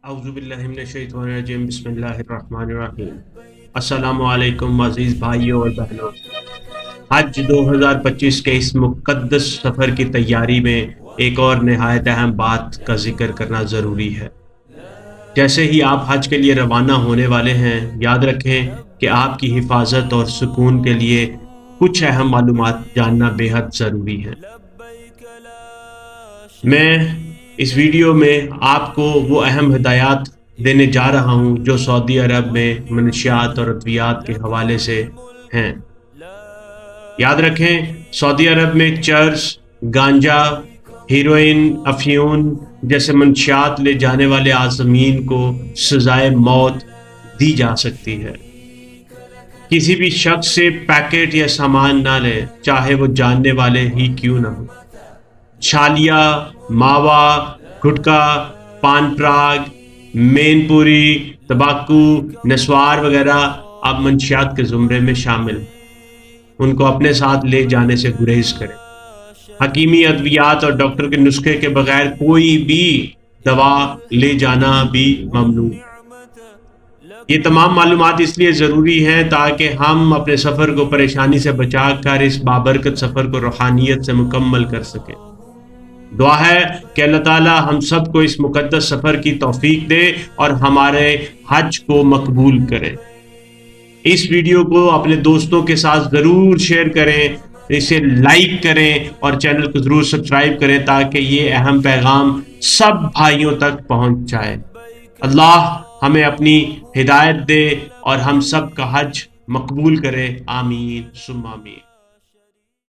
औज़ुबिल्लाहिमिनश्शैतानिर्रजीम बिस्मिल्लाहिर्रहमानिर्रहीम। अस्सलामु अलैकुम अज़ीज़ भाइयों और बहनों। हज 2025 के इस मुक़द्दस सफ़र की तैयारी में एक और नहायत अहम बात का ज़िक्र करना ज़रूरी है। जैसे ही आप हज के लिए रवाना होने वाले हैं, याद रखें कि आपकी हिफाजत और सुकून के लिए कुछ अहम मालूमात जानना बेहद ज़रूरी है। मैं इस वीडियो में आपको वो अहम हिदायत देने जा रहा हूँ जो सऊदी अरब में मनशियात और अद्वियात के हवाले से हैं। याद रखें, सऊदी अरब में चर्स, गांजा, हीरोइन, अफ्यून जैसे मनशियात ले जाने वाले आज़मीन को सज़ाए मौत दी जा सकती है। किसी भी शख्स से पैकेट या सामान ना लें, चाहे वो जानने वाले ही क्यों ना हो। छालिया, मावा, गुटखा, पान पराग, मेनपुरी, तंबाकू, नस्वार वगैरह अब मंशियात के ज़ुमरे में शामिल हैं। उनको अपने साथ ले जाने से गुरेज करें। हकीमी अद्वियात और डॉक्टर के नुस्खे के बगैर कोई भी दवा ले जाना भी ममनू। ये तमाम मालूमात इसलिए ज़रूरी हैं ताकि हम अपने सफ़र को परेशानी से बचा कर इस बाबरकत सफ़र को रूहानियत से मुकम्मल कर सकें। दुआ है कि अल्लाह ताला हम सबको इस मुक़द्दस सफ़र की तौफीक दे और हमारे हज को मकबूल करे। इस वीडियो को अपने दोस्तों के साथ ज़रूर शेयर करें, इसे लाइक करें और चैनल को ज़रूर सब्सक्राइब करें ताकि ये अहम पैगाम सब भाइयों तक पहुँच जाए। अल्लाह हमें अपनी हिदायत दे और हम सब का हज मकबूल करे। आमीन सुम्मा आमीन।